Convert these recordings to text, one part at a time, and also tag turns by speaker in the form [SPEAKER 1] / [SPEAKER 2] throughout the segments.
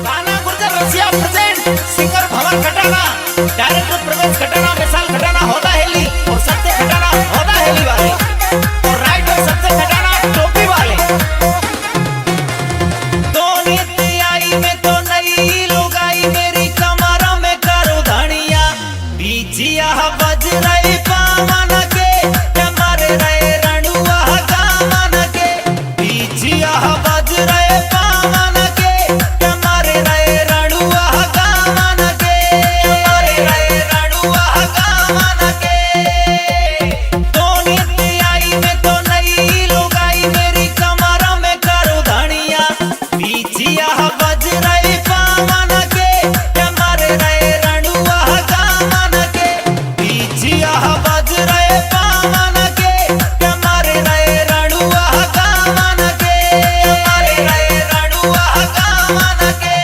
[SPEAKER 1] गाना गुर्जर रसिया present singer भवन खटाना, डायरेक्टर प्रवेश खटाना, विशाल खटाना, होदा हेली और सत्य खटाना, होदा हेली वाले और राइटर सत्य खटाना, टोपी वाले। तो नीति आई में तो नई लुगाई मेरी कमर में करो धनिया, बीजिया बज रही पावन के कमर रहे रणुआ गावन के, बीजिया बज रहे पावन के कमर रहे रणुआ गावन के, कमर रहे रणुआ गावन के। तो नीति आई में तो नई लुगाई मेरी कमर में करो धनिया, बीजिया बज रही पावन के कमर रहे रणुआ गावन के, बीजिया बज रहे पावन के कमर रहे रणुआ गावन के, कमर रहे रणुआ गावन के।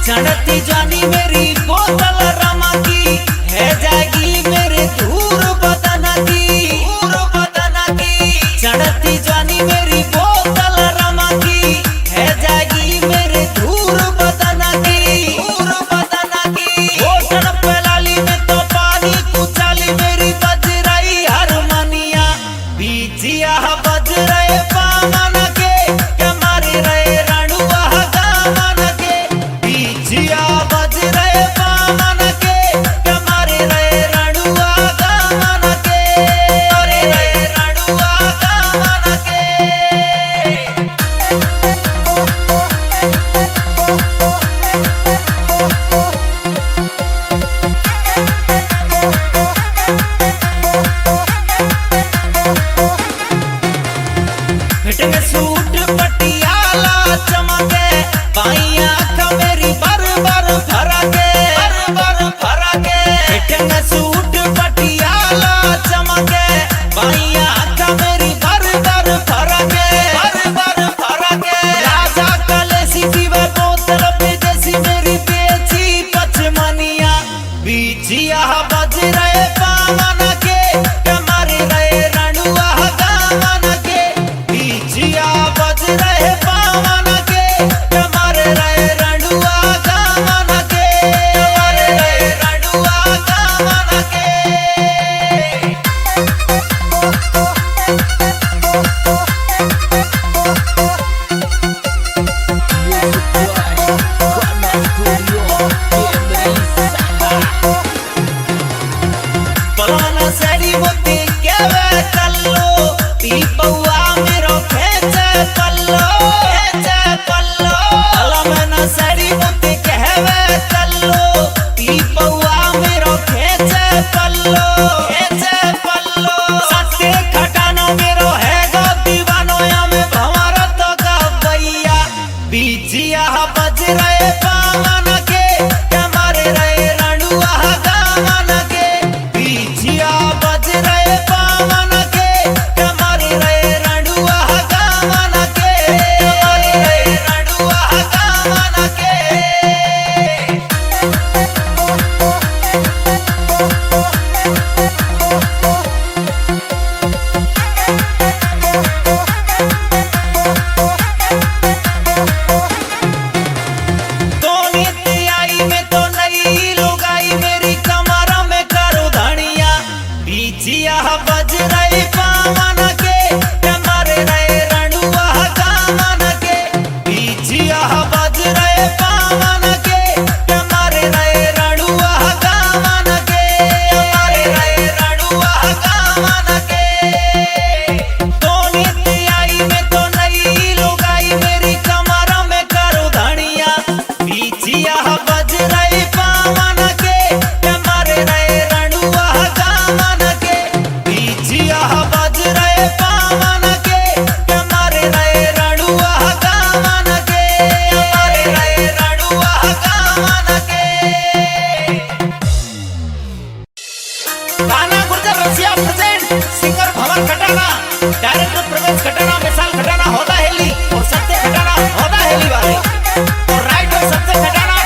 [SPEAKER 1] चढ़ती जानी मेरी बोतल रमा की है जाएगी मेरे धूर बदन की, धूर बदन की। चढ़ती जानी मेरी बोतल रमा की है जाएगी मेरे धूर बदन की, धूर बदन की। होटल पलाली में तो पानी कुचाली मेरी बज रही हारमोनिया, बीजिया बज रहे पावन के कमर रहे रणुआ गावन के, बीजिया बज रहे पावन के कमर रहे रणुआ गावन के, कमर रहे रणुआ गावन के। फिट में सूट पटियाला चमके, बाई आँख मेरी बर बर फरके, बर बर फरके। फिट में सूट पटियाला चमके, बाई आँख मेरी बर बर फरके, बर बर फरके। राजा कलेसी पीवे बोतल विदेशी मेरी बेची पचमनिया, बीजिया बज रहे पावन के कमर रहे रणुआ गावन के, बीजिया बज रहे पावन के कमर रहे रणुआ गावन के, कमर रहे रणुआ गावन के। पलवन सेड़ी मोती केवे कल्लो, पीपौआ मेरो खेचे पल्लो, खेचे पल्लो। पलवन सेड़ी मोती केवे कल्लो, पीपौआ मेरो खेचे पल्लो, खेचे पल्लो। सत्य खटानो मेरो है गो दीवानो या में भंवर तो गवैया, बीजिया बज रहे पावन के कमर रहे रणुआ गावन के, बीजिया बज रहे पावन के कमर रहे रणुआ गावन के, कमर रहे रणुआ गावन के। तो नीति आई में तो नई लुगाई मेरी कमर में करो धनिया, बीजिया बज रही पावन के कमर रहे रणुआ गावन के, बीजिया बज रहे पावन के कमर रहे रणुआ गावन के, कमर रहे रणुआ गावन के। तो नीति आई में तो नई लुगाई मेरी कमर में करो धनिया, बीजिया बज रही पावन के कमर रहे रणुआ गावन के, बीजिया बज रहे पावन के कमर रहे रणुआ गावन के, कमर रहे रणुआ गावन के। गाना गुर्जर रसिया प्रेजेंट सिंगर भवन खटाना, डायरेक्टर प्रवेश खटाना, विशाल खटाना, होदा हेली और सत्य खटाना, होदा हेली वाले और राइटर सत्य खटाना,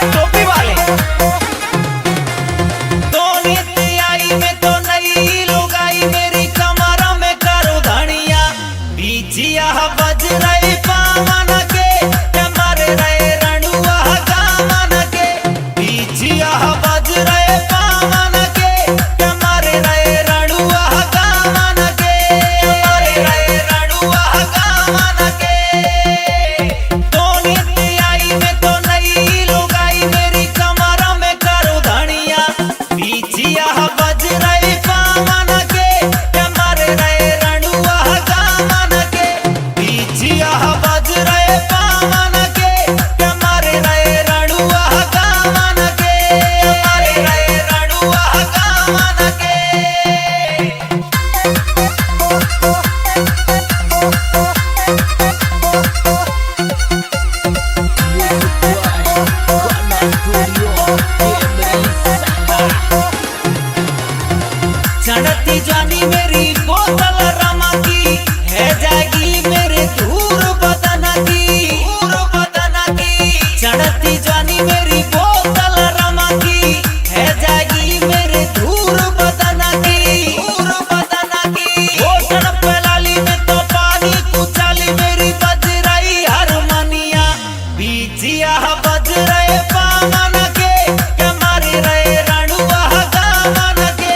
[SPEAKER 1] बीचिया बज रहे पावन के मारे रहे रणुआ गावन के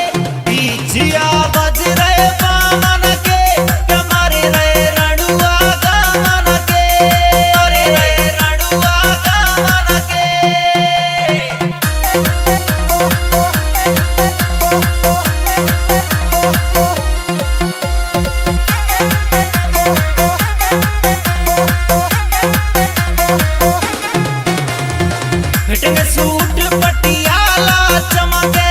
[SPEAKER 1] बीचिया बज रहे पावन के मारे रहे रणुआ गावन के मारे रहे रणुआ गावन के। फिटिंग सूट पटियाला चमके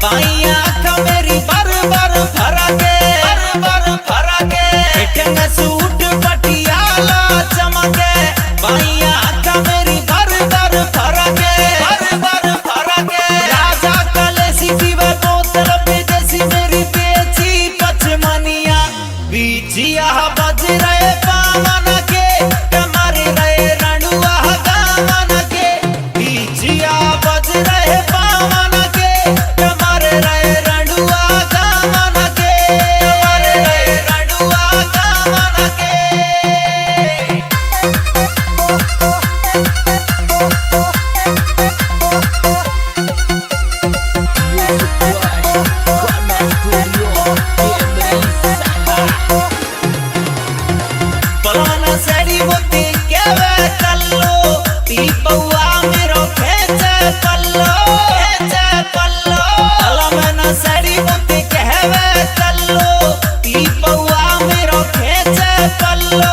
[SPEAKER 1] बाई आँख मेरी बर बर फरके बर बर फरके। फिटिंग सूट पटियाला चमके बाई आँख मेरी बर बर फरके बर बर फरके। राजा कलेसी पीवे बोतल विदेशी मेरी बेची पचमनिया बीचिया बज रहे पावन के मारे रहे रणुआ गावन के बीचिया बज रहे पावन के मारे रहे रणुआ गावन के मारे रहे रणुआ गावन के। बलाना सेड़ी मोती केवे कल्लो पीपौआ मेरो खेचे पल्लो बलाना सेड़ी मोती केवे कल्लो पीपौआ मेरो खेचे पल्लो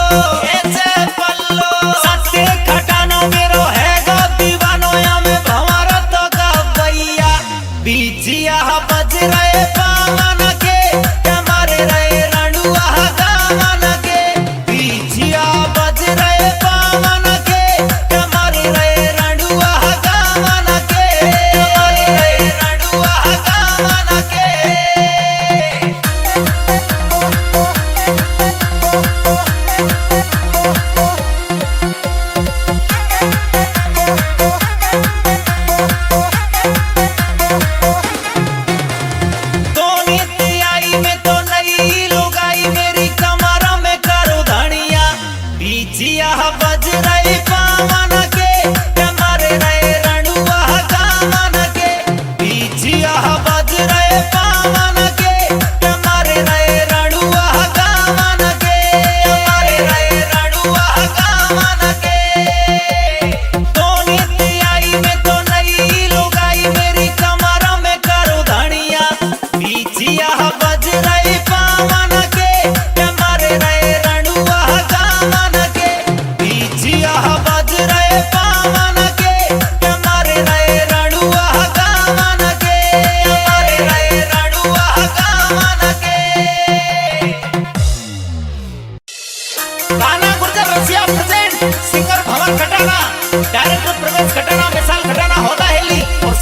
[SPEAKER 1] सत्य खटानो मेरो है गो दीवानो या में भंवरा तो गवैया बीचिया बज रहे पावन के मारे रहे रणुआ गावन के बीचिया बज रहे पावन के मारे रहे रणुआ गावन के मारे रहे रणुआ गावन के। तो नीति आई में तो नई लुगाई मेरी कमर में करो धनिया बीचिया बज रही पावन के मारे रहे रणुआ गावन के बीचिया बज रहे पावन के मारे रहे रणुआ गावन के मारे रहे रणुआ गावन के। तो नीति आई में तो नई लुगाई मेरी कमर में करो धनिया बीचिया बज रही पावन के मारे रहे रणुआ गावन के बीचिया बज रहे पावन के मारे रहे रणुआ गावन के मारे रहे रणुआ गावन के। गाना गुर्जर रसिया प्रेजेंट सिंगर भवन खटाना डायरेक्टर प्रवेश खटाना मिसाल खटाना होता हेली और